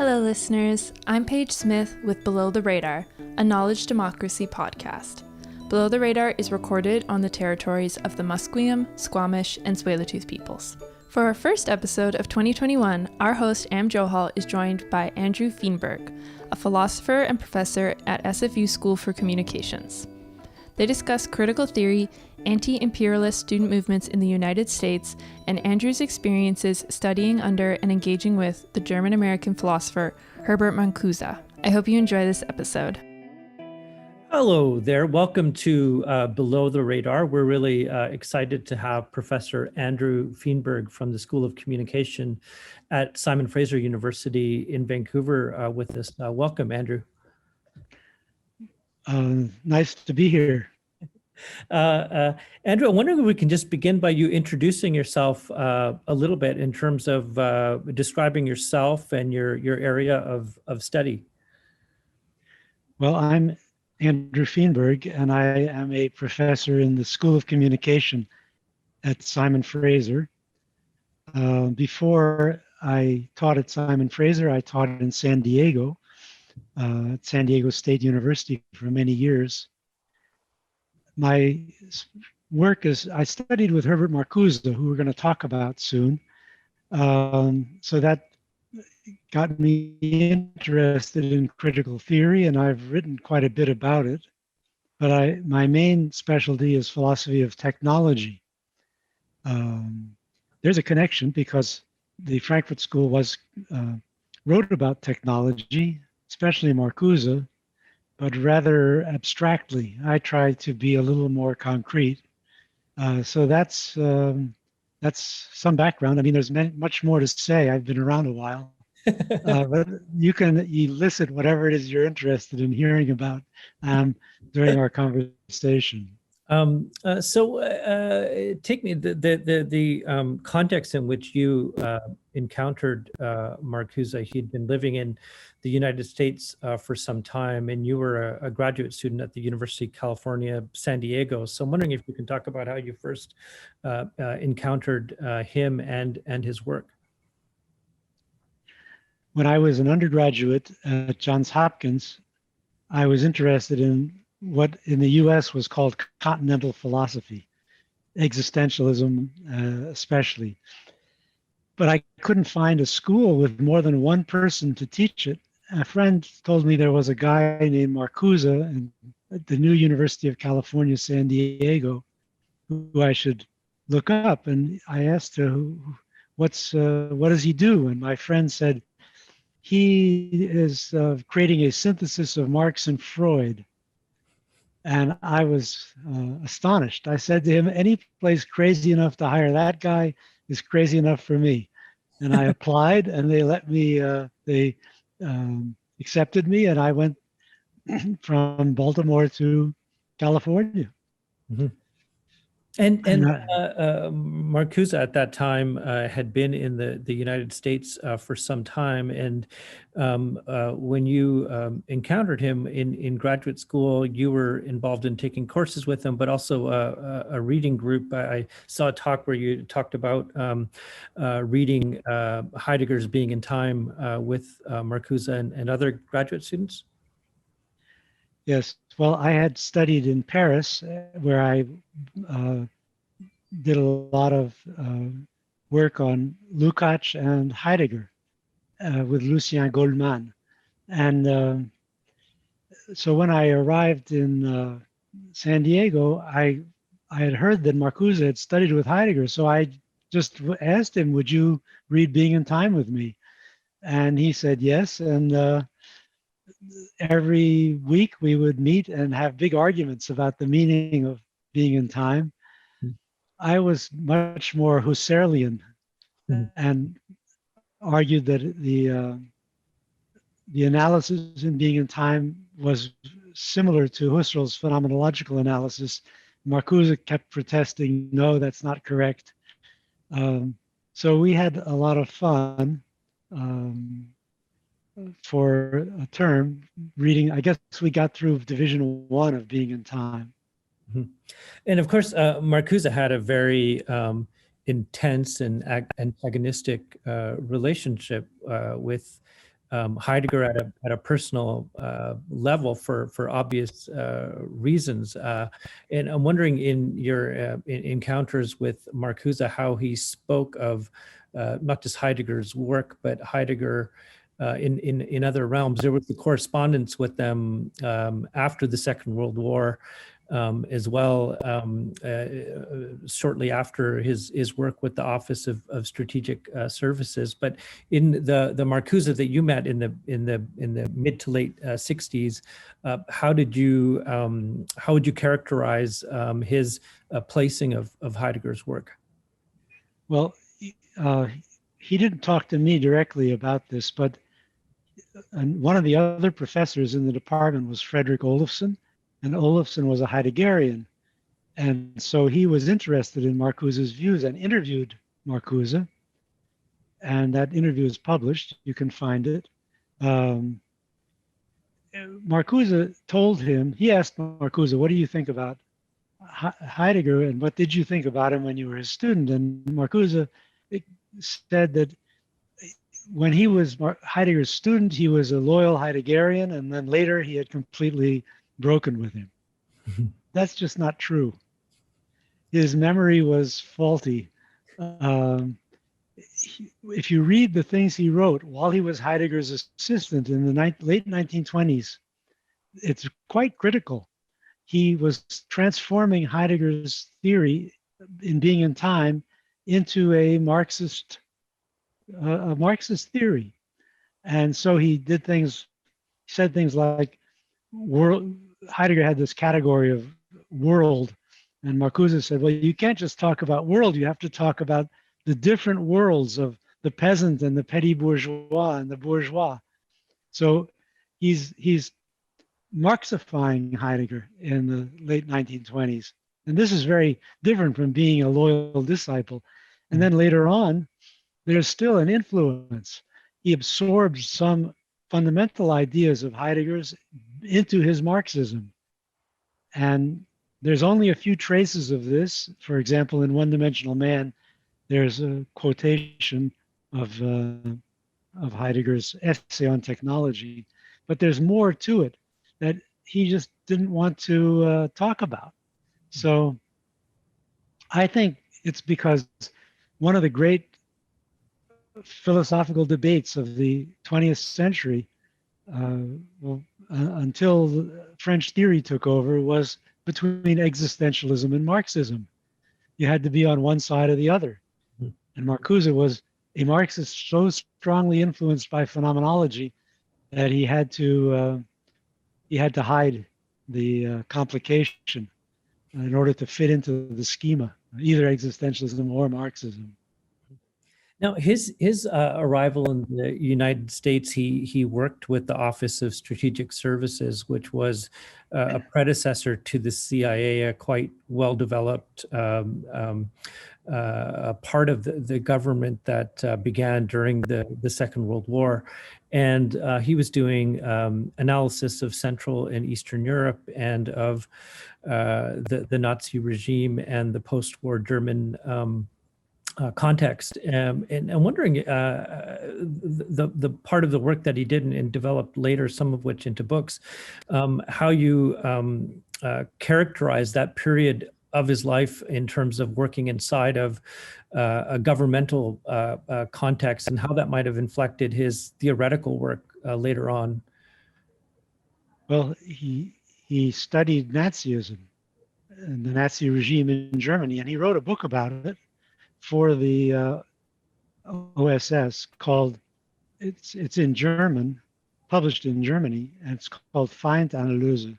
Hello, listeners. I'm Paige Smith with Below the Radar, a knowledge democracy podcast. Below the Radar is recorded on the territories of the Musqueam, Squamish, and Tsleil-Waututh peoples. For our first episode of 2021, our host, Am Johal, is joined by Andrew Feenberg, a philosopher and professor at SFU School for Communications. They discuss critical theory, anti-imperialist student movements in the United States, and Andrew's experiences studying under and engaging with the German-American philosopher Herbert Marcuse. I hope you enjoy this episode. Hello there. Welcome to Below the Radar. We're really excited to have Professor Andrew Feenberg from the School of Communication at Simon Fraser University in Vancouver with us. Welcome, Andrew. Nice to be here. Andrew, I'm wondering if we can just begin by you introducing yourself a little bit in terms of describing yourself and your area of study. Well, I'm Andrew Feenberg, and I am a professor in the School of Communication at Simon Fraser. Before I taught at Simon Fraser, I taught in San Diego, at San Diego State University for many years. My work is, I studied with Herbert Marcuse, who we're going to talk about soon. So that got me interested in critical theory, and I've written quite a bit about it. But my main specialty is philosophy of technology. There's a connection because the Frankfurt School wrote about technology, especially Marcuse, but rather abstractly. I try to be a little more concrete. So that's some background. I mean, there's much more to say. I've been around a while. But you can elicit whatever it is you're interested in hearing about during our conversation. Take me the context in which you encountered Marcuse. He'd been living in the United States for some time, and you were a graduate student at the University of California, San Diego. So I'm wondering if you can talk about how you first encountered him and his work. When I was an undergraduate at Johns Hopkins, I was interested in what in the US was called continental philosophy, existentialism especially. But I couldn't find a school with more than one person to teach it. A friend told me there was a guy named Marcuse at the new University of California, San Diego, who I should look up. And I asked her, what does he do? And my friend said, he is creating a synthesis of Marx and Freud. And I was astonished. I said to him, any place crazy enough to hire that guy is crazy enough for me. And I applied, and they let me, they accepted me, and I went from Baltimore to California. Mm-hmm. And Marcuse at that time had been in the United States for some time, and when you encountered him in graduate school, you were involved in taking courses with him, but also a reading group. I saw a talk where you talked about reading Heidegger's Being in Time with Marcuse and other graduate students. Yes, well, I had studied in Paris, where I did a lot of work on Lukács and Heidegger with Lucien Goldman. And so when I arrived in San Diego, I had heard that Marcuse had studied with Heidegger. So I just asked him, would you read Being in Time with me? And he said yes. And every week we would meet and have big arguments about the meaning of being in time. I was much more Husserlian and argued that the analysis in Being in Time was similar to Husserl's phenomenological analysis. Marcuse kept protesting, no, that's not correct. So we had a lot of fun. For a term reading. I guess we got through division 1 of Being in Time. Mm-hmm. And of course, Marcuse had a very intense and antagonistic relationship with Heidegger at a personal level for obvious reasons. And I'm wondering, in your encounters with Marcuse, how he spoke of not just Heidegger's work, but Heidegger in other realms. There was the correspondence with them after the Second World War, as well, shortly after his work with the Office of Strategic Services. But in the Marcuse that you met in the mid to late 60s, how would you characterize his placing of Heidegger's work? Well, he didn't talk to me directly about this, but one of the other professors in the department was Frederick Olofsson, and Olofsson was a Heideggerian. And so he was interested in Marcuse's views and interviewed Marcuse. And that interview is published. You can find it. Marcuse told him, he asked Marcuse, what do you think about Heidegger, and what did you think about him when you were his student? And Marcuse said that when he was Heidegger's student, he was a loyal Heideggerian, and then later he had completely broken with him. That's just not true. His memory was faulty. If you read the things he wrote while he was Heidegger's assistant in the late 1920s, it's quite critical. He was transforming Heidegger's theory in Being and Time into a Marxist theory. And so he said things like, Heidegger had this category of world, and Marcuse said, well, you can't just talk about world, you have to talk about the different worlds of the peasant and the petit bourgeois and the bourgeois. So he's Marxifying Heidegger in the late 1920s. And this is very different from being a loyal disciple. And then later on, there's still an influence. He absorbed some fundamental ideas of Heidegger's into his Marxism. And there's only a few traces of this. For example, in One Dimensional Man, there's a quotation of Heidegger's essay on technology, but there's more to it that he just didn't want to talk about. So I think it's because one of the great philosophical debates of the 20th century, until French theory took over, was between existentialism and Marxism. You had to be on one side or the other. And Marcuse was a Marxist so strongly influenced by phenomenology that he had to hide the complication in order to fit into the schema, either existentialism or Marxism. Now, his arrival in the United States, he worked with the Office of Strategic Services, which was a predecessor to the CIA, a quite well-developed part of the government that began during the Second World War. And he was doing analysis of Central and Eastern Europe and of the Nazi regime and the post-war German context. And I'm wondering the part of the work that he did and developed later, some of which into books, how you characterize that period of his life in terms of working inside of a governmental context, and how that might have inflected his theoretical work later on. Well, he studied Nazism and the Nazi regime in Germany, and he wrote a book about it for the OSS called, it's in German, published in Germany, and it's called Feindanalyse,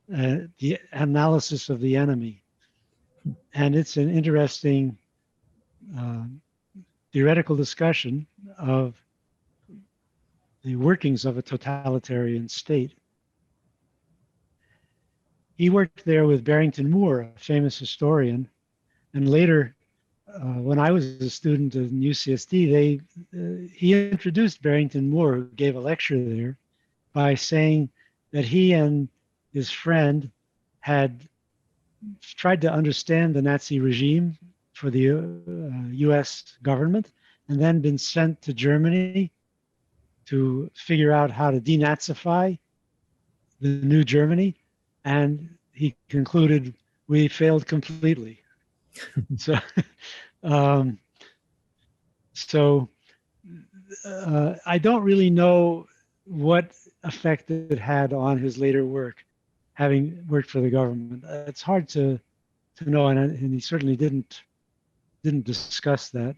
the analysis of the enemy. And it's an interesting theoretical discussion of the workings of a totalitarian state. He worked there with Barrington Moore, a famous historian, and later, when I was a student in UCSD, he introduced Barrington Moore, who gave a lecture there, by saying that he and his friend had tried to understand the Nazi regime for the US government, and then been sent to Germany to figure out how to denazify the new Germany, and he concluded we failed completely. So, um, so I don't really know what effect it had on his later work, having worked for the government. It's hard to know, and he certainly didn't discuss that.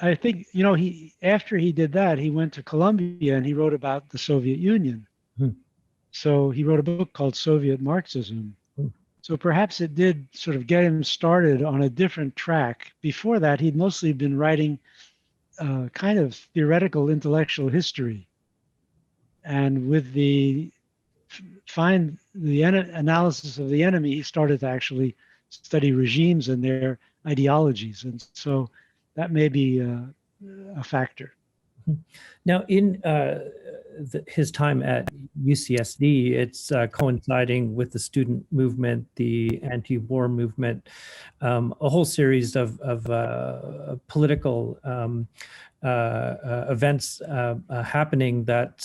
I think, you know, he, after he did that, he went to Columbia and he wrote about the Soviet Union. So he wrote a book called Soviet Marxism. So perhaps it did sort of get him started on a different track. Before that, he'd mostly been writing kind of theoretical intellectual history. And with the analysis of the enemy, he started to actually study regimes and their ideologies. And so that may be a factor. Now, in his time at UCSD, it's coinciding with the student movement, the anti-war movement, a whole series of political events happening that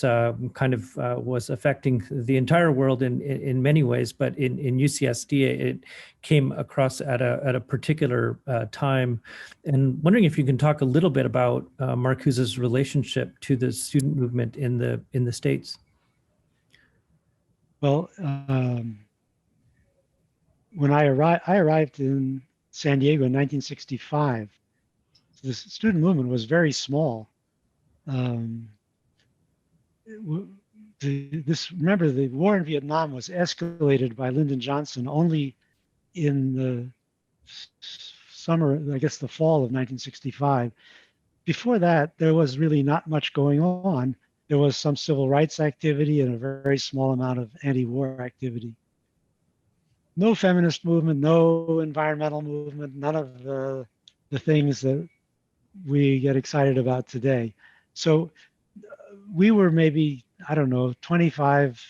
kind of was affecting the entire world in many ways. But in UCSD, it came across at a particular time. And wondering if you can talk a little bit about Marcuse's relationship to the student movement in the States. Well, when I arrived in San Diego in 1965. The student movement was very small. Remember, the war in Vietnam was escalated by Lyndon Johnson only in the summer, I guess the fall of 1965. Before that, there was really not much going on. There was some civil rights activity and a very small amount of anti-war activity. No feminist movement, no environmental movement, none of the things that we get excited about today. So we were maybe, I don't know, 25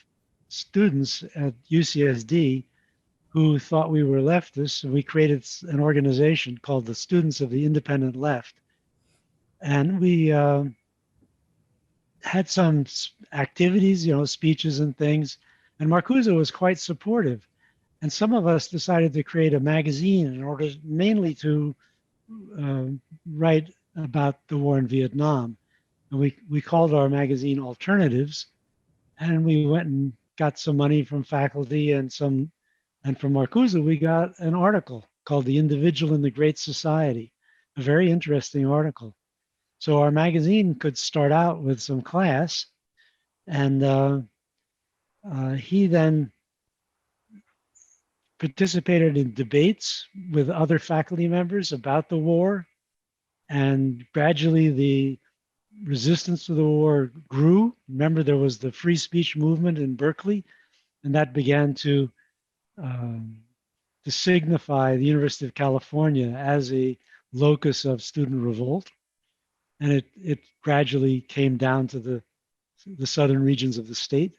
students at UCSD who thought we were leftists, and we created an organization called the Students of the Independent Left. And we had some activities, you know, speeches and things, and Marcuse was quite supportive. And some of us decided to create a magazine in order mainly to write about the war in Vietnam. And we called our magazine Alternatives, and we went and got some money from faculty and from Marcuse, we got an article called The Individual in the Great Society, a very interesting article. So our magazine could start out with some class, and he then participated in debates with other faculty members about the war, and gradually the resistance to the war grew. Remember, there was the free speech movement in Berkeley, and that began to signify the University of California as a locus of student revolt. And it gradually came down to the southern regions of the state.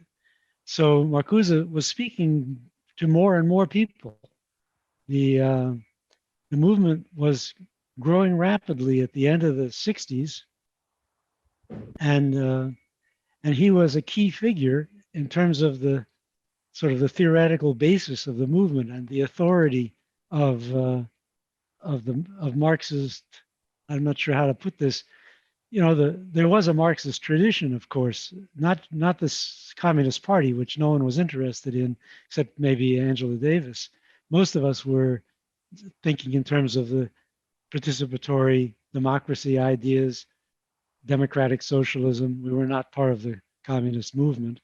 So Marcuse was speaking to more and more people. The movement was growing rapidly at the end of the 60s, and he was a key figure in terms of the sort of the theoretical basis of the movement and the authority of Marxist. I'm not sure how to put this. You know, there was a Marxist tradition, of course, not this Communist Party, which no one was interested in, except maybe Angela Davis. Most of us were thinking in terms of the participatory democracy ideas, democratic socialism. We were not part of the communist movement.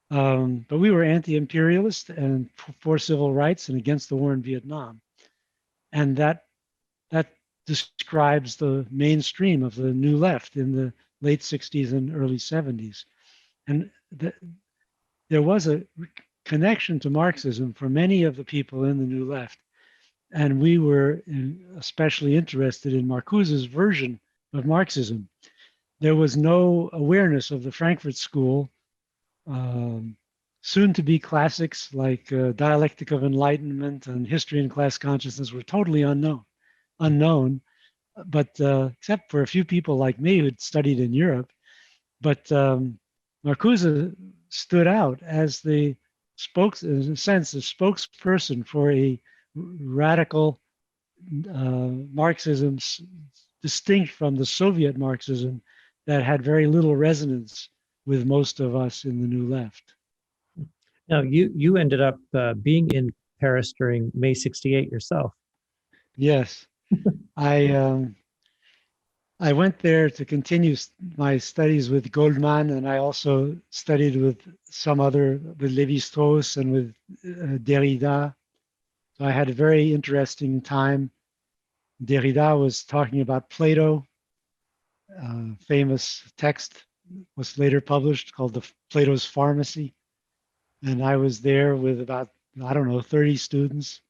But we were anti-imperialist and for civil rights and against the war in Vietnam. And that describes the mainstream of the New Left in the late 60s and early 70s. And there was a connection to Marxism for many of the people in the New Left. And we were especially interested in Marcuse's version of Marxism. There was no awareness of the Frankfurt School. Soon-to-be classics like Dialectic of Enlightenment and History and Class Consciousness were totally unknown. but except for a few people like me who'd studied in Europe. But Marcuse stood out as in a sense, the spokesperson for a radical Marxism distinct from the Soviet Marxism that had very little resonance with most of us in the New Left. Now, you ended up being in Paris during May 68 yourself. Yes, I went there to continue my studies with Goldman, and I also studied with with Lévi-Strauss and with Derrida. So I had a very interesting time. Derrida was talking about Plato. Famous text was later published called Plato's Pharmacy. And I was there with about, I don't know, 30 students.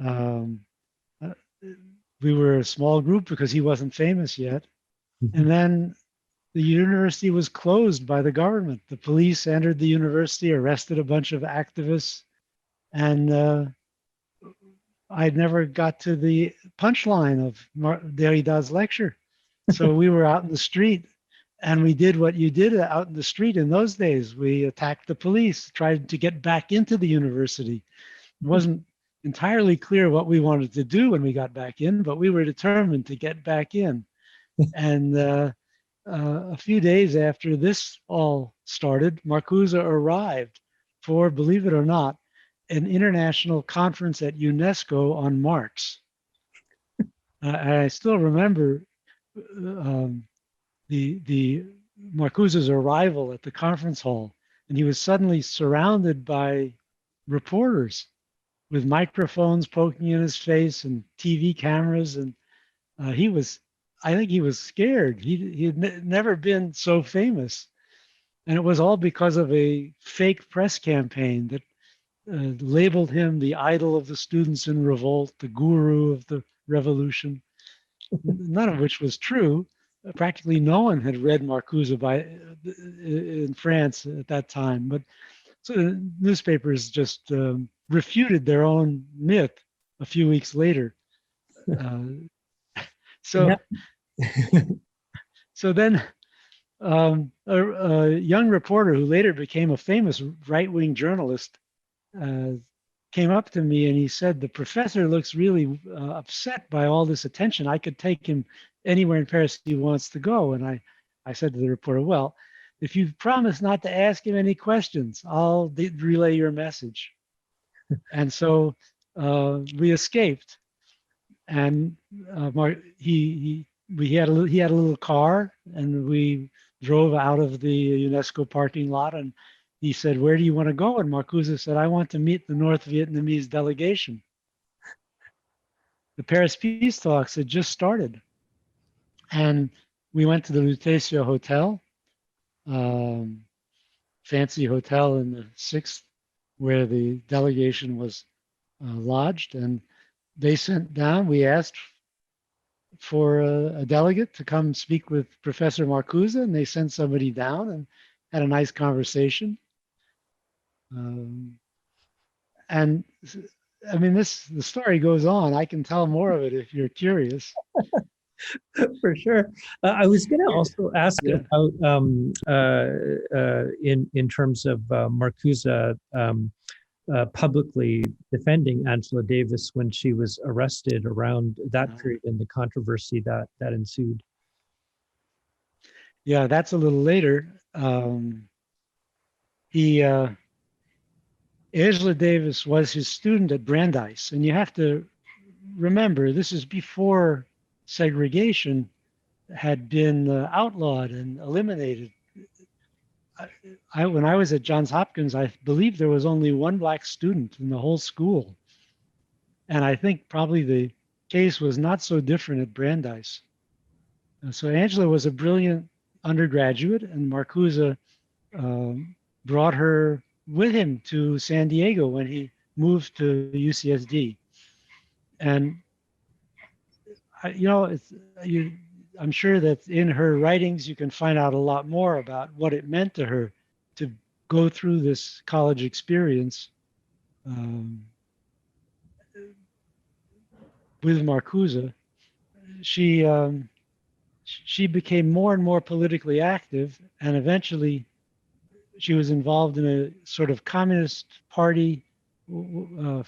Um, uh, we were a small group because he wasn't famous yet. And then the university was closed by the government. The police entered the university, arrested a bunch of activists, and I never got to the punchline of Derrida's lecture. So we were out in the street, and we did what you did out in the street in those days. We attacked the police, tried to get back into the university. It wasn't entirely clear what we wanted to do when we got back in, but we were determined to get back in. And a few days after this all started, Marcuse arrived for, believe it or not, an international conference at UNESCO on Marx. I still remember the Marcuse's arrival at the conference hall, and he was suddenly surrounded by reporters with microphones poking in his face and TV cameras, and I think he was scared. He had never been so famous, and it was all because of a fake press campaign that labeled him the idol of the students in revolt, the guru of the revolution, none of which was true. Practically no one had read Marcuse in France at that time, but so the newspapers just refuted their own myth a few weeks later. So then a young reporter who later became a famous right-wing journalist came up to me and he said, the professor looks really upset by all this attention. I could take him anywhere in Paris he wants to go. And I said to the reporter, well, if you promise not to ask him any questions, I'll relay your message. And so we escaped. And he had a little car, and we drove out of the UNESCO parking lot, and he said, where do you want to go? And Marcuse said, I want to meet the North Vietnamese delegation. The Paris peace talks had just started. And we went to the Lutetia Hotel, fancy hotel in the 6th, where the delegation was lodged. And they sent down, we asked for a delegate to come speak with Professor Marcuse, and they sent somebody down and had a nice conversation. And I mean, the story goes on. I can tell more of it if you're curious. For sure. I was going to also ask about, in terms of Marcuse publicly defending Angela Davis when she was arrested around that period and the controversy that ensued. Yeah, that's a little later. Angela Davis was his student at Brandeis, and you have to remember this is before segregation had been outlawed and eliminated. When I was at Johns Hopkins, I believe there was only one black student in the whole school. And I think probably the case was not so different at Brandeis. So Angela was a brilliant undergraduate, and Marcuse brought her with him to San Diego when he moved to UCSD. And I'm sure that in her writings you can find out a lot more about what it meant to her to go through this college experience with Marcuse. she became more and more politically active, and eventually she was involved in a sort of Communist Party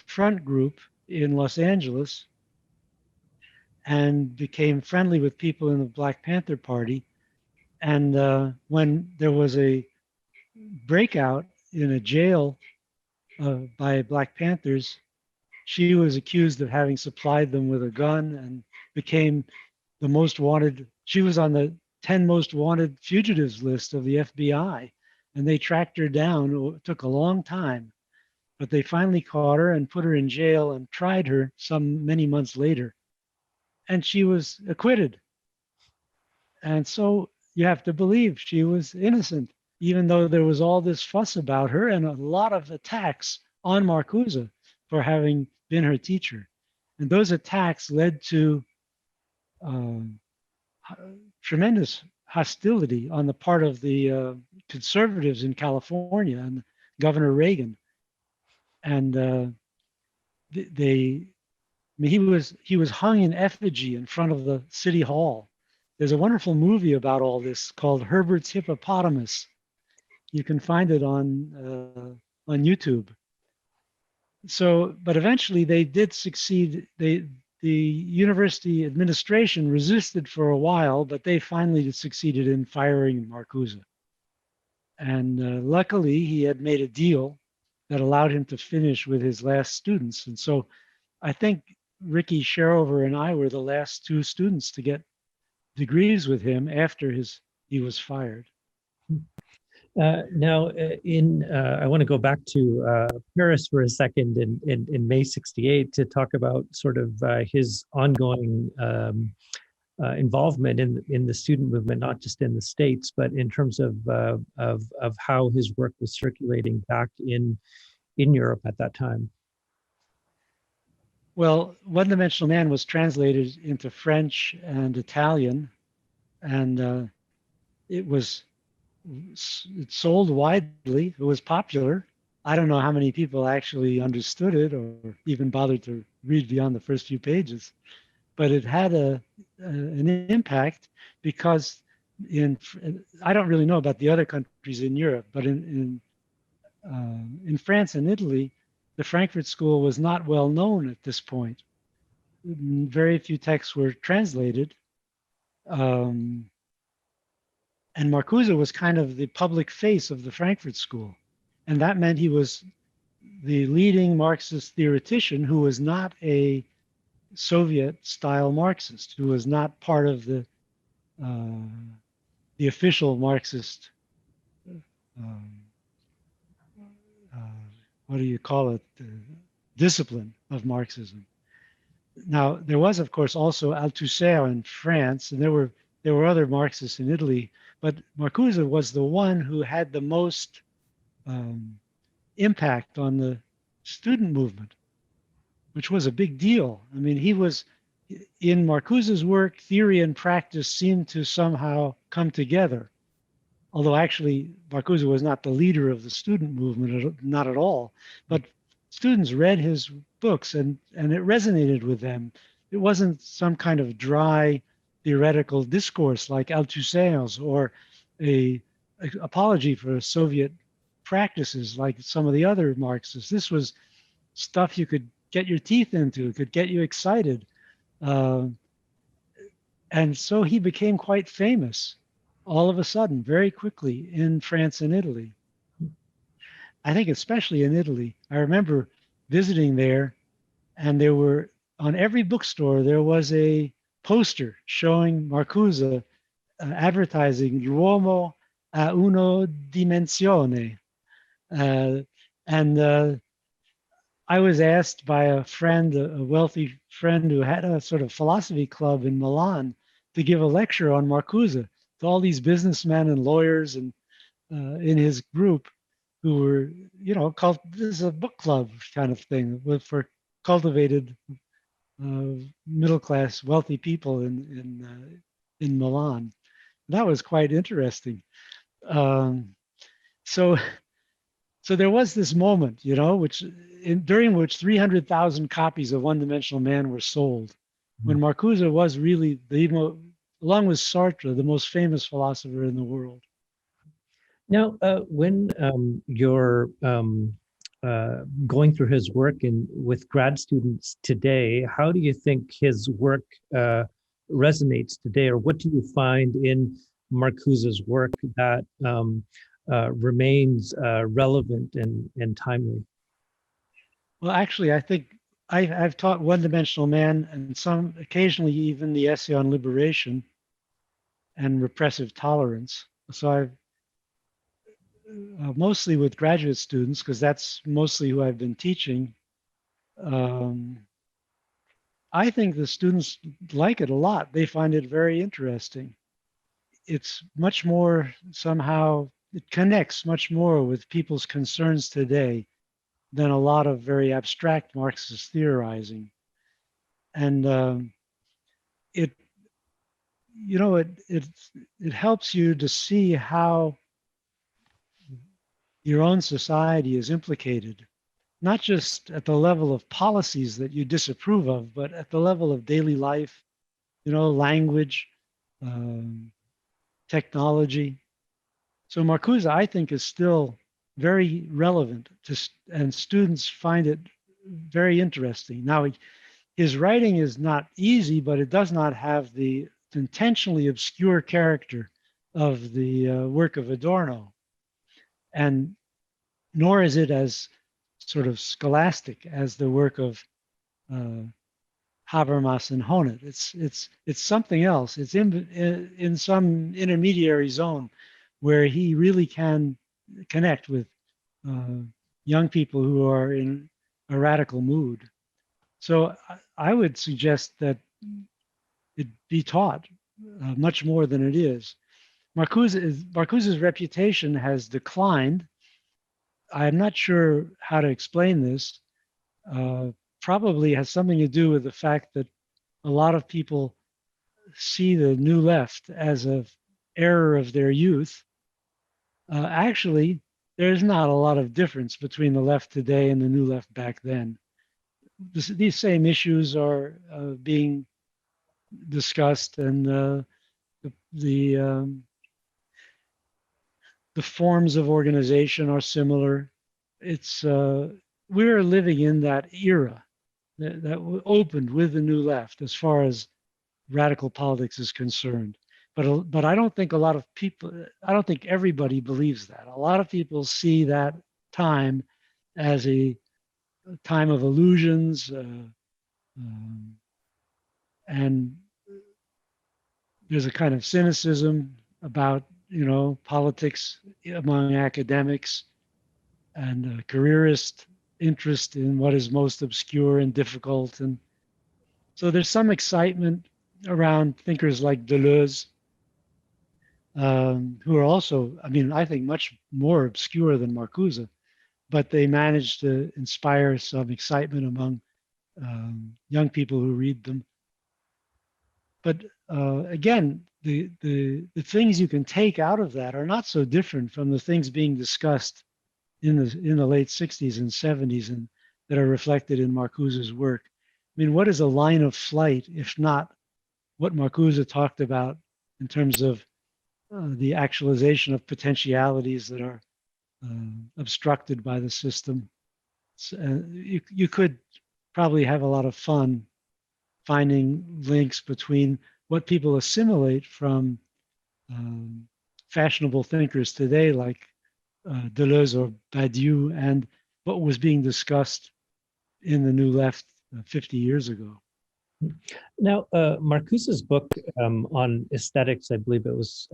front group in Los Angeles, and became friendly with people in the Black Panther Party. And when there was a breakout in a jail by Black Panthers, she was accused of having supplied them with a gun and became the most wanted. She was on the 10 most wanted fugitives list of the FBI, and they tracked her down. It took a long time, but they finally caught her and put her in jail and tried her many months later, and she was acquitted. And so you have to believe she was innocent, even though there was all this fuss about her and a lot of attacks on Marcuse for having been her teacher. And those attacks led to tremendous hostility on the part of the conservatives in California and Governor Reagan. And I mean, he was hung in effigy in front of the city hall. There's a wonderful movie about all this called Herbert's Hippopotamus. You can find it on YouTube. So, but eventually they did succeed. The university administration resisted for a while, but they finally succeeded in firing Marcuse. And luckily, he had made a deal that allowed him to finish with his last students. And so I think Ricky Sharover and I were the last two students to get degrees with him after he was fired. Now, I want to go back to Paris for a second in May '68 to talk about sort of his ongoing involvement in the student movement, not just in the States, but in terms of how his work was circulating back in Europe at that time. Well, One Dimensional Man was translated into French and Italian, and it sold widely. It was popular. I don't know how many people actually understood it or even bothered to read beyond the first few pages, but it had an impact because I don't really know about the other countries in Europe, but in France and Italy, the Frankfurt School was not well known at this point. Very few texts were translated. And Marcuse was kind of the public face of the Frankfurt School. And that meant he was the leading Marxist theoretician who was not a Soviet-style Marxist, who was not part of the official Marxist what do you call it, discipline of Marxism. Now, there was, of course, also Althusser in France, and there were other Marxists in Italy, but Marcuse was the one who had the most impact on the student movement, which was a big deal. I mean, he was, in Marcuse's work, theory and practice seemed to somehow come together. Although actually Marcuse was not the leader of the student movement, not at all. But students read his books and it resonated with them. It wasn't some kind of dry theoretical discourse like Althusser's or a apology for Soviet practices like some of the other Marxists. This was stuff you could get your teeth into, could get you excited. And so he became quite famous all of a sudden, very quickly in France and Italy. I think especially in Italy. I remember visiting there, and there were, on every bookstore, there was a poster showing Marcuse advertising L'uomo a una dimensione. I was asked by a friend, a wealthy friend who had a sort of philosophy club in Milan, to give a lecture on Marcuse to all these businessmen and lawyers and in his group who were, this is a book club kind of thing for cultivated middle-class wealthy people in Milan. That was quite interesting. So there was this moment, during which 300,000 copies of One Dimensional Man were sold. when Marcuse was really along with Sartre, the most famous philosopher in the world. Now, when you're going through his work with grad students today, how do you think his work resonates today, or what do you find in Marcuse's work that remains relevant and timely? Well, actually, I think I've taught One-Dimensional Man and occasionally even the Essay on Liberation and Repressive Tolerance. So I've mostly with graduate students, because that's mostly who I've been teaching. I think the students like it a lot. They find it very interesting. It's much more somehow, it connects much more with people's concerns today than a lot of very abstract Marxist theorizing. And it, you know, it helps you to see how your own society is implicated, not just at the level of policies that you disapprove of, but at the level of daily life, you know, language, technology. So Marcuse, I think, is still very relevant and students find it very interesting. Now, his writing is not easy, but it does not have the intentionally obscure character of the work of Adorno, and nor is it as sort of scholastic as the work of Habermas and Honet. It's something else. It's in some intermediary zone where he really can connect with young people who are in a radical mood. So I would suggest that it be taught much more than it is. Marcuse's reputation has declined. I'm not sure how to explain this. Probably has something to do with the fact that a lot of people see the New Left as an error of their youth. Actually, there's not a lot of difference between the left today and the New Left back then. These same issues are being discussed, and the forms of organization are similar. It's we're living in that era that opened with the New Left as far as radical politics is concerned. But I don't think a lot of people, I don't think everybody believes that. A lot of people see that time as a time of illusions, and there's a kind of cynicism about, you know, politics among academics, and a careerist interest in what is most obscure and difficult. And so there's some excitement around thinkers like Deleuze, who are also, I mean, I think much more obscure than Marcuse, but they managed to inspire some excitement among young people who read them. But again, the things you can take out of that are not so different from the things being discussed in the late 60s and 70s and that are reflected in Marcuse's work. I mean, what is a line of flight if not what Marcuse talked about in terms of the actualization of potentialities that are obstructed by the system? So, you could probably have a lot of fun finding links between what people assimilate from fashionable thinkers today, like Deleuze or Badiou, and what was being discussed in the New Left 50 years ago. Now, Marcuse's book on aesthetics, I believe it was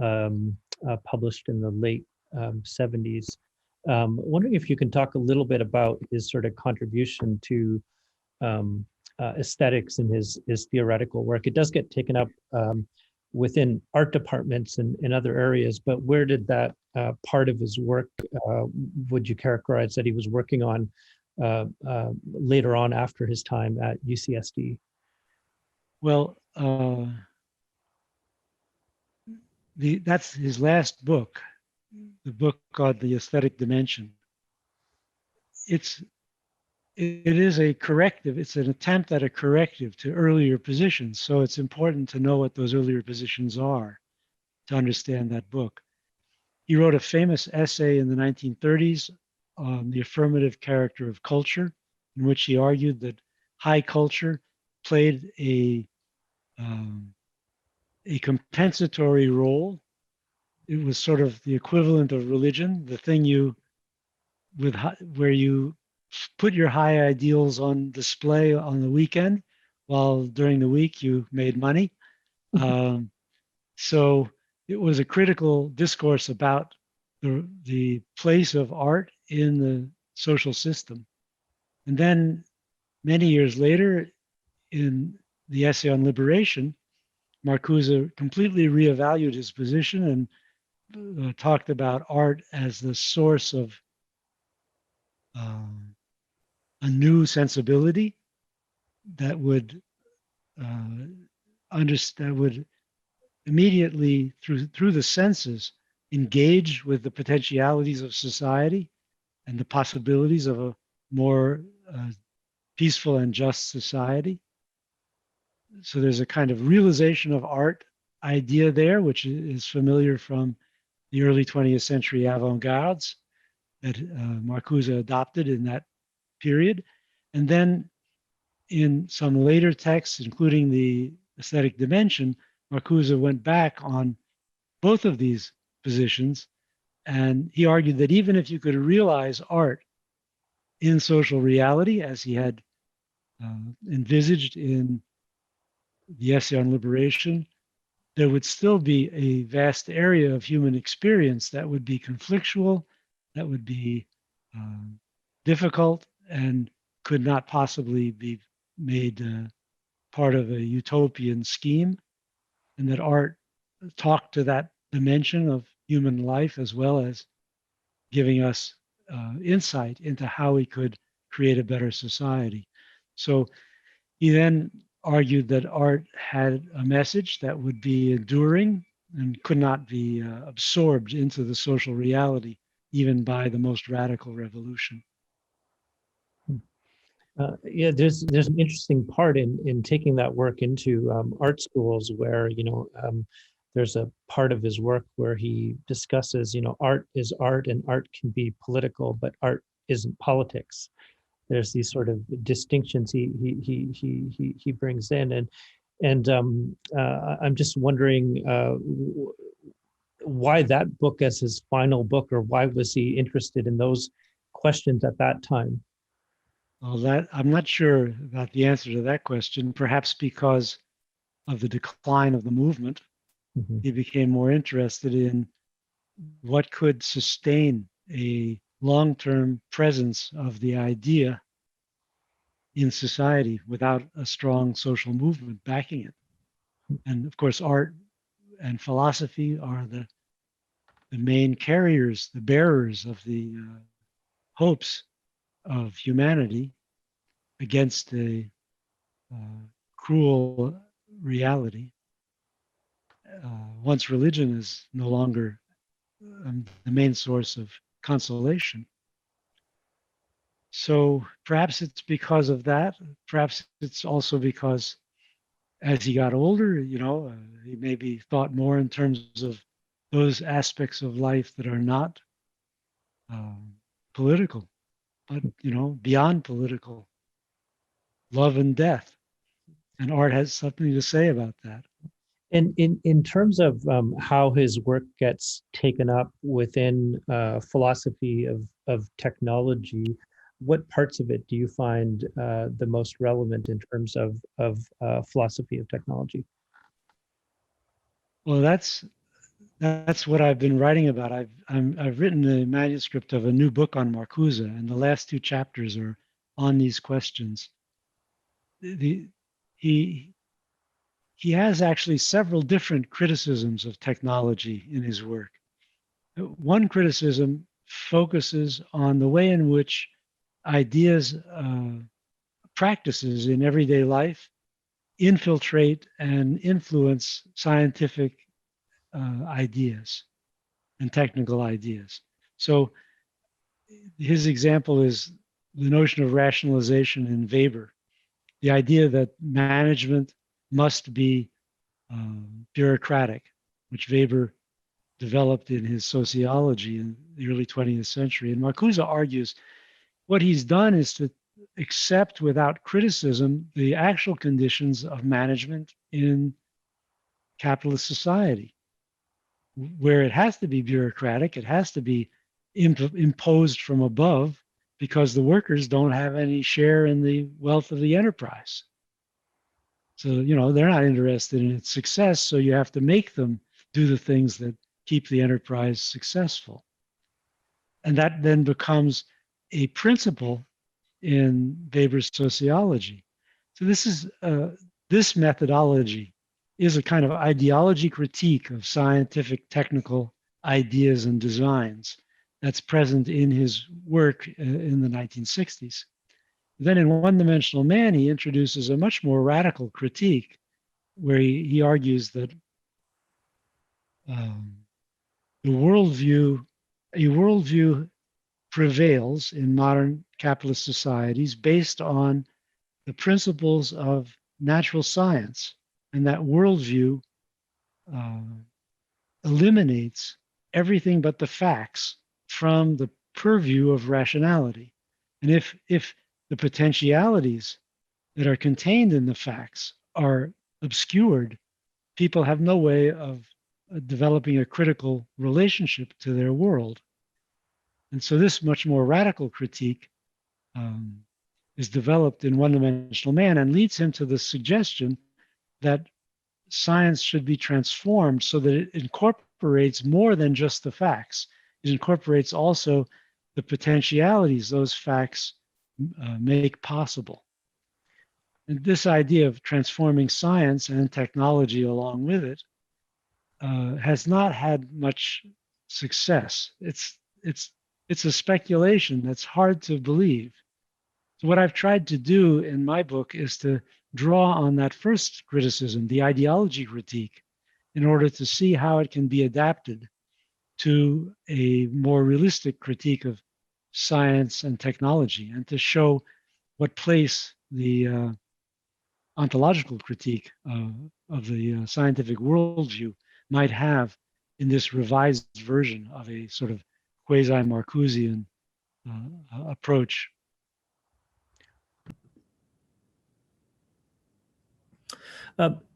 published in the late 70s. Wondering if you can talk a little bit about his sort of contribution to aesthetics in his theoretical work. It does get taken up within art departments and in other areas, but where did that part of his work, would you characterize that he was working on later on after his time at UCSD? Well, that's his last book, the book called The Aesthetic Dimension. It's it is a corrective. It's an attempt at a corrective to earlier positions. So it's important to know what those earlier positions are to understand that book. He wrote a famous essay in the 1930s on the affirmative character of culture, in which he argued that high culture played a compensatory role. It was sort of the equivalent of religion, the thing where you put your high ideals on display on the weekend, while during the week you made money. So it was a critical discourse about the place of art in the social system. And then many years later, in the essay on liberation, Marcuse completely reevaluated his position and talked about art as the source of a new sensibility that would understand, would immediately through the senses engage with the potentialities of society and the possibilities of a more peaceful and just society. So there's a kind of realization of art idea there, which is familiar from the early 20th century avant-gardes that Marcuse adopted in that period. And then in some later texts, including the aesthetic dimension, Marcuse went back on both of these positions. And he argued that even if you could realize art in social reality, as he had envisaged in the essay on liberation, there would still be a vast area of human experience that would be conflictual, that would be difficult, and could not possibly be made part of a utopian scheme, and that art talked to that dimension of human life as well as giving us insight into how we could create a better society. So he then argued that art had a message that would be enduring and could not be absorbed into the social reality, even by the most radical revolution. Yeah, there's an interesting part in taking that work into art schools where there's a part of his work where he discusses art is art and art can be political, but art isn't politics. There's these sort of distinctions he brings in, and I'm just wondering why that book as his final book, or why was he interested in those questions at that time? Well, that I'm not sure about the answer to that question. Perhaps because of the decline of the movement, Mm-hmm. he became more interested in what could sustain a long-term presence of the idea in society without a strong social movement backing it. And of course, art and philosophy are the main carriers, the bearers of the hopes of humanity against a cruel reality. Once religion is no longer the main source of consolation. So perhaps it's because of that. Perhaps it's also because as he got older, he maybe thought more in terms of those aspects of life that are not political, but beyond political, love and death, and art has something to say about that. And in terms of how his work gets taken up within philosophy of technology, what parts of it do you find the most relevant in terms of philosophy of technology? Well, that's what I've been writing about. I've written a manuscript of a new book on Marcuse, and the last two chapters are on these questions. He has actually several different criticisms of technology in his work. One criticism focuses on the way in which ideas, practices in everyday life infiltrate and influence scientific ideas and technical ideas. So his example is the notion of rationalization in Weber, the idea that management must be bureaucratic, which Weber developed in his sociology in the early 20th century. And Marcuse argues what he's done is to accept without criticism the actual conditions of management in capitalist society, where it has to be bureaucratic, it has to be imposed from above because the workers don't have any share in the wealth of the enterprise. So, they're not interested in its success, so you have to make them do the things that keep the enterprise successful. And that then becomes a principle in Weber's sociology. So this methodology is a kind of ideology critique of scientific technical ideas and designs that's present in his work in the 1960s. Then in One-Dimensional Man, he introduces a much more radical critique where he argues that a worldview prevails in modern capitalist societies based on the principles of natural science, and that worldview eliminates everything but the facts from the purview of rationality. And if the potentialities that are contained in the facts are obscured, people have no way of developing a critical relationship to their world. And so this much more radical critique is developed in One-Dimensional Man and leads him to the suggestion that science should be transformed so that it incorporates more than just the facts. It incorporates also the potentialities those facts make possible. And this idea of transforming science and technology along with it has not had much success. It's a speculation that's hard to believe. So what I've tried to do in my book is to draw on that first criticism, the ideology critique, in order to see how it can be adapted to a more realistic critique of science and technology, and to show what place the ontological critique of the scientific worldview might have in this revised version of a sort of quasi-Marcusean approach.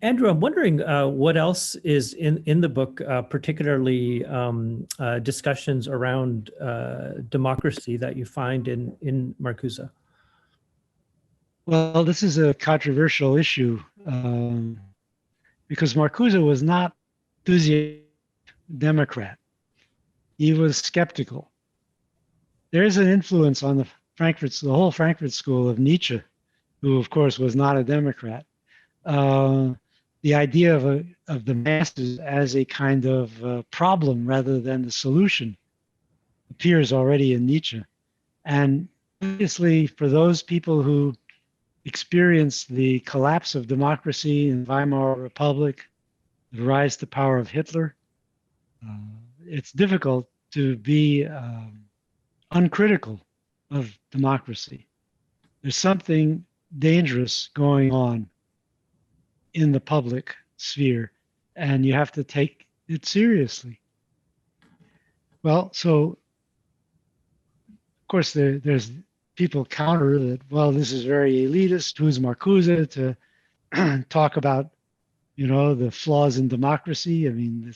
Andrew, I'm wondering what else is in the book, particularly discussions around democracy that you find in Marcuse. Well, this is a controversial issue because Marcuse was not enthusiastic Democrat. He was skeptical. There is an influence on the whole Frankfurt School of Nietzsche, who of course was not a Democrat. The idea of the masses as a kind of problem rather than the solution appears already in Nietzsche. And obviously, for those people who experienced the collapse of democracy in Weimar Republic, the rise to power of Hitler, it's difficult to be uncritical of democracy. There's something dangerous going on in the public sphere, and you have to take it seriously. Well, so of course there's people counter that, well, this is very elitist. Who's Marcuse to talk about, the flaws in democracy? I mean,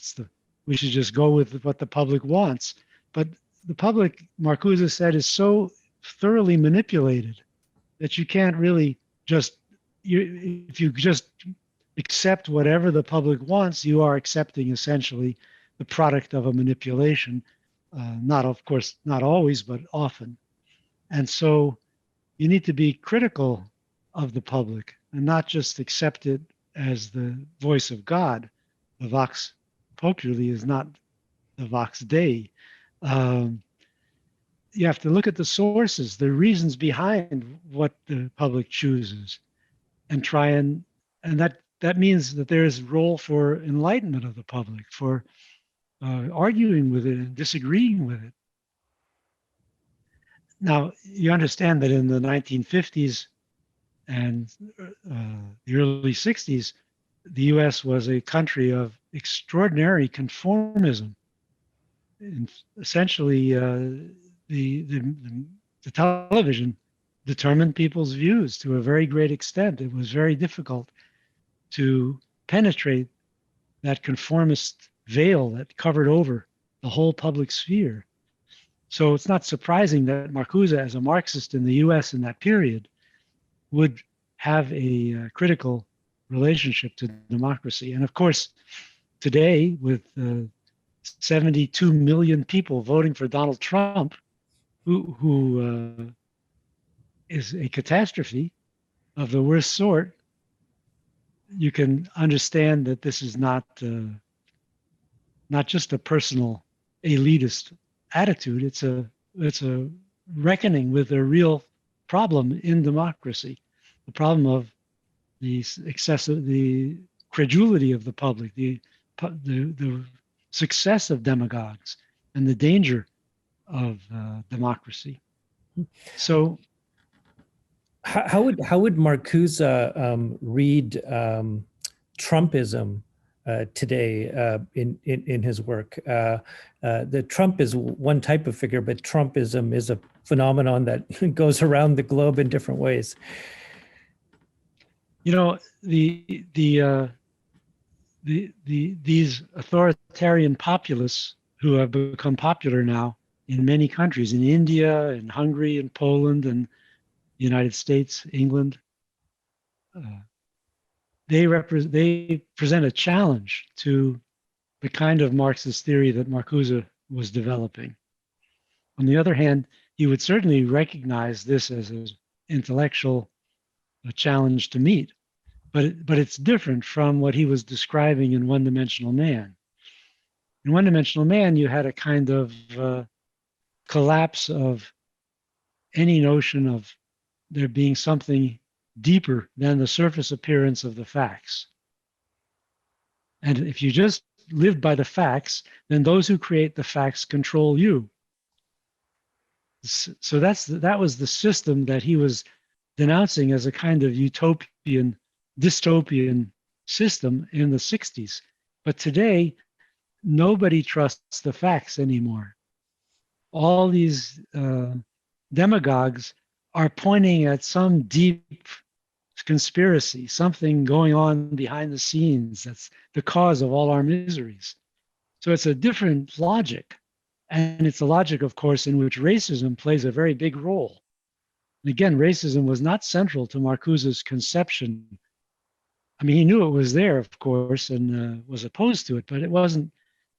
we should just go with what the public wants. But the public, Marcuse said, is so thoroughly manipulated that you can't really if you just accept whatever the public wants, you are accepting essentially the product of a manipulation. Not, of course, not always, but often. And so you need to be critical of the public and not just accept it as the voice of God. The Vox Populi is not the Vox Dei. You have to look at the sources, the reasons behind what the public chooses, and try and that means that there is a role for enlightenment of the public, for arguing with it and disagreeing with it. Now, you understand that in the 1950s and the early 60s, the US was a country of extraordinary conformism. And essentially, the television determined people's views to a very great extent. It was very difficult to penetrate that conformist veil that covered over the whole public sphere. So it's not surprising that Marcuse, as a Marxist in the US in that period, would have a critical relationship to democracy. And of course, today, with 72 million people voting for Donald Trump, who is a catastrophe of the worst sort, you can understand that this is not just a personal elitist attitude. It's a reckoning with a real problem in democracy, the problem of the credulity of the public, the success of demagogues, and the danger of democracy. So, how would Marcuse read Trumpism today in his work? The Trump is one type of figure, but Trumpism is a phenomenon that goes around the globe in different ways. You know, these authoritarian populists who have become popular now in many countries, in India, in Hungary, in Poland, and the United States, England, they present a challenge to the kind of Marxist theory that Marcuse was developing. On the other hand, he would certainly recognize this as an intellectual challenge to meet, but it's different from what he was describing in One Dimensional Man. In One Dimensional Man, you had a kind of collapse of any notion of there being something deeper than the surface appearance of the facts. And if you just live by the facts, then those who create the facts control you. So that was the system that he was denouncing as a kind of utopian, dystopian system in the 60s. But today, nobody trusts the facts anymore. All these demagogues are pointing at some deep conspiracy, something going on behind the scenes that's the cause of all our miseries. So it's a different logic. And it's a logic, of course, in which racism plays a very big role. And again, racism was not central to Marcuse's conception. I mean, he knew it was there, of course, and was opposed to it, but it wasn't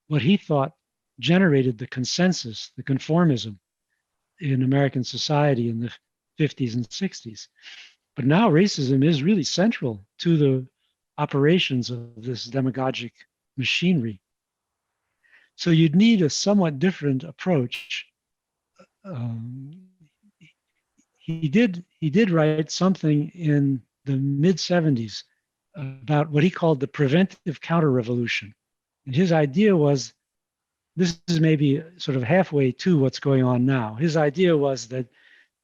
what he thought generated the consensus, the conformism in American society in the 50s and 60s. But now racism is really central to the operations of this demagogic machinery. So you'd need a somewhat different approach. He did write something in the mid 70s about what he called the preventive counter-revolution. And his idea was, this is maybe sort of halfway to what's going on now. His idea was that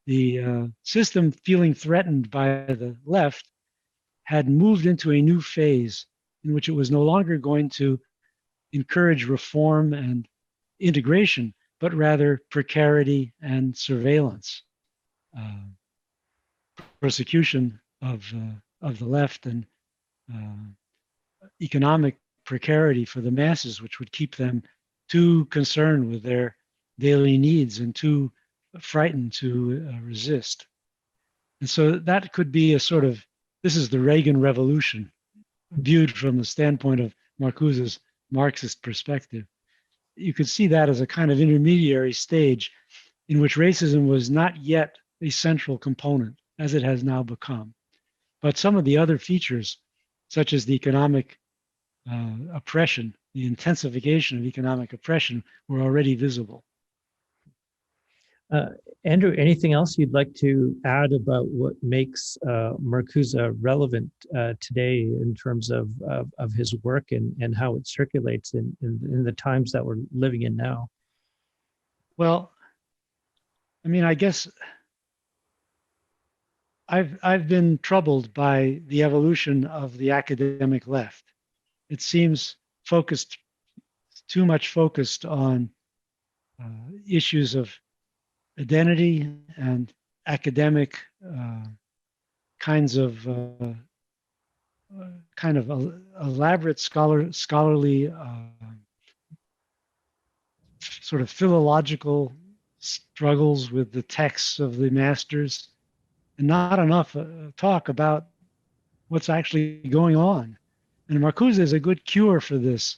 the system feeling threatened by the left had moved into a new phase in which it was no longer going to encourage reform and integration, but rather precarity and surveillance, persecution of the left, and economic precarity for the masses, which would keep them too concerned with their daily needs and too frightened to resist. And so that could be a sort of, this is the Reagan Revolution, viewed from the standpoint of Marcuse's Marxist perspective. You could see that as a kind of intermediary stage in which racism was not yet a central component, as it has now become. But some of the other features, such as the economic oppression, the intensification of economic oppression, were already visible. Andrew, anything else you'd like to add about what makes Marcuse relevant today in terms of his work and how it circulates in the times that we're living in now? Well, I mean, I guess I've been troubled by the evolution of the academic left. It seems too much focused on issues of identity and academic kinds of elaborate scholarly sort of philological struggles with the texts of the masters, and not enough talk about what's actually going on. And Marcuse is a good cure for this.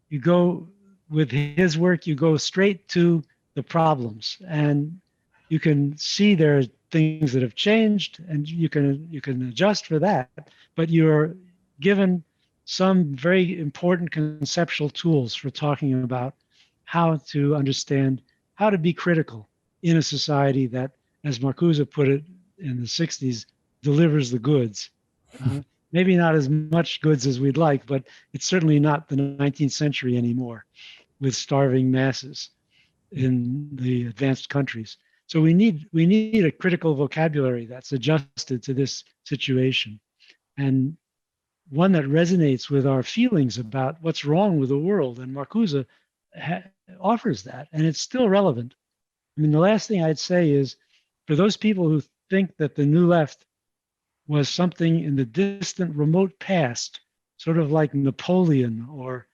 You go with his work, you go straight to the problems, and you can see there are things that have changed, and you can adjust for that. But you're given some very important conceptual tools for talking about how to understand, how to be critical in a society that, as Marcuse put it in the 60s, delivers the goods. Maybe not as much goods as we'd like, but it's certainly not the 19th century anymore with starving masses in the advanced countries. So we need a critical vocabulary that's adjusted to this situation, and one that resonates with our feelings about what's wrong with the world. And Marcuse offers that, and it's still relevant. I mean, the last thing I'd say is, for those people who think that the New Left was something in the distant, remote past, sort of like Napoleon or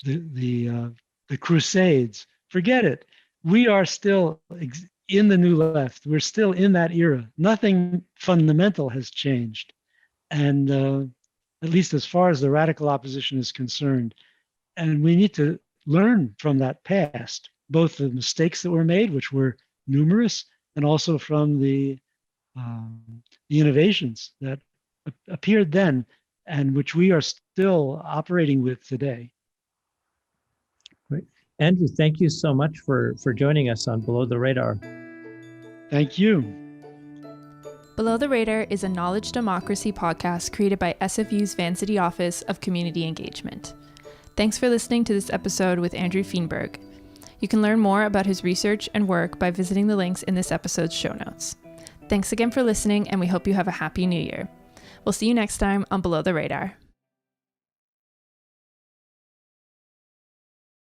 the Crusades, forget it. We are still in the New Left. We're still in that era. Nothing fundamental has changed. And at least as far as the radical opposition is concerned. And we need to learn from that past, both the mistakes that were made, which were numerous, and also from the innovations that appeared then and which we are still operating with today. Great. Andrew, thank you so much for joining us on Below the Radar. Thank you. Below the Radar is a knowledge democracy podcast created by SFU's Vancity Office of Community Engagement. Thanks for listening to this episode with Andrew Feenberg. You can learn more about his research and work by visiting the links in this episode's show notes. Thanks again for listening, and we hope you have a happy new year. We'll see you next time on Below the Radar.